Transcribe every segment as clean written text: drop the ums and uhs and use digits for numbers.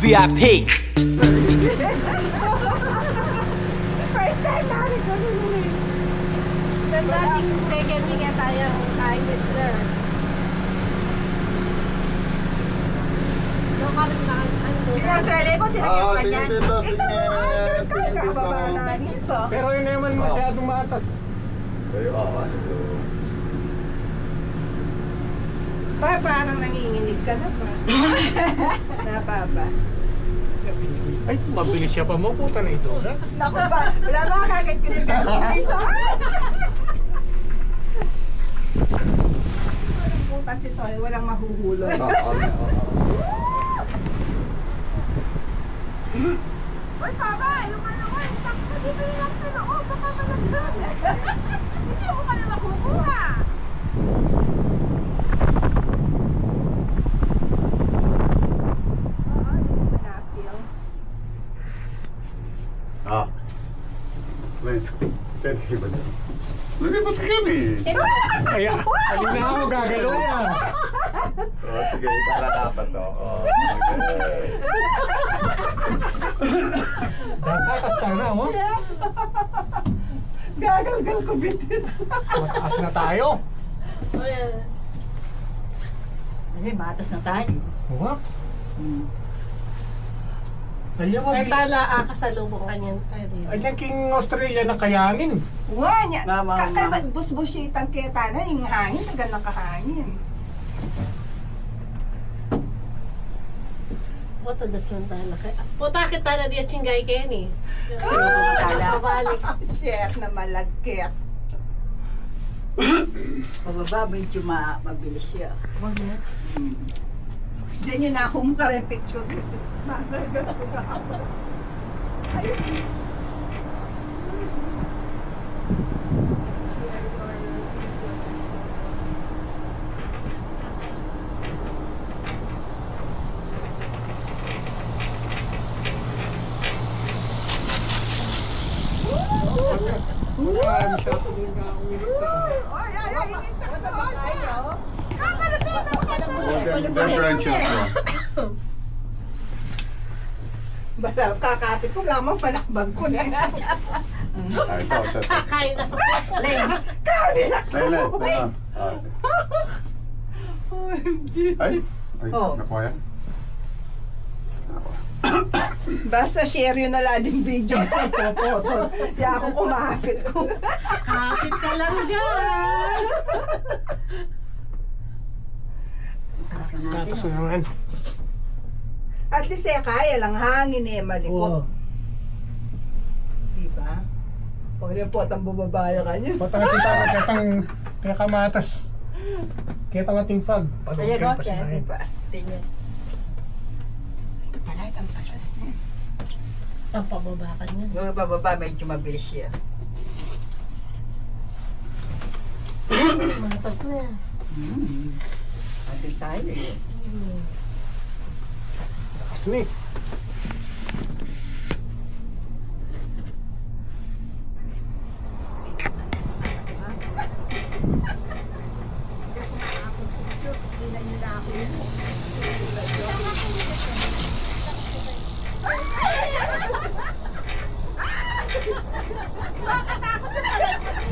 VIP. First time namin ko nung Dating kaya tayo kain Whistler. Doon ka rin na Di Australia ko sila yung kanyan. dito. Ito, Andres ka, kakababa na dito. Pero yun naman masyadong matas. Parang nanginginig ka na pa. Napapa. Ay, mabilis siya pa mo. Puta na ito. Ha? Naku ba, wala ba kagad ko na piso? Puta si Toy, walang mahuhulog. Uy, Papa, yung ano ko, stock mo dito lang sa loob, baka malagdag. Hindi mo kami makukuha. Oo, hindi mo na-feel. Lumipat ka kami. Kaya, alin na ako gagalaw yan. Sige, italalapat to. Tatakas ka na, oh. Gagalgal ko bitis. Mataas na tayo. Kasi matas na tayo. Diba? Alam mo, May tala kasalubong kanyan tayo. alam king Australia na kayanin. Nga niya. Kaya busbusy itang kita na yung hangin, tagal ng kahangin. Wata daslan tayo na kaya. Puta kita na diya chinggay kayo ni. Kasi kala. Kabalik. Share na malagkit. Pababa, medyo mabilis siya. Diyan yun na ako mukha rin picture. Magargal ko na ako. Ayun. Marami siya ito din nga akong ilista. Ay, yung isa sa tayo. Differentials mo. Bala, kakapit ko lamang palakbag ko na. Ito. Kakain na. Kabi na ko. Laylan. OMG. Ay, Oh. nakuha yan? Basta share yun na lang din video. Photo. Di ako kumapit ko. Kapit ka lang dyan. Tatas na naman. At least kaya lang hangin malikot. Diba? Huwag yung potang bumabaya ka niyo. Pata kita na kitang kaya kamatas. Kita nga tingpag. Ayan o, Pagod kaya ka pa. Tingnan. Ito pala, ang tatas niya. Ang pababakan niya. Yung bababa, medyo mabilis siya. Matas na yan. Sabi tayo eh. Takas ni.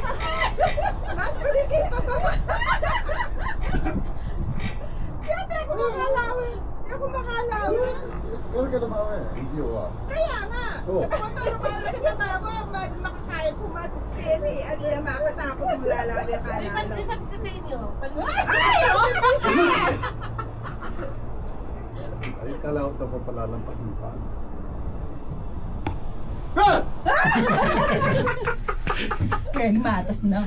Mas paligid pa ba? Siyempre ako makalawin. Hindi ako makalawin. Wala ka naman eh. Video ah. Kaya nga. Oo. Nakatulong ko lang na mama. Makakaya ko mas-peri. Ano yung makatakot mo lalawi ka na. Lipat ka tayo. Ay! Ay, kalaot na pa palalampas ng paan. Kaya matas na.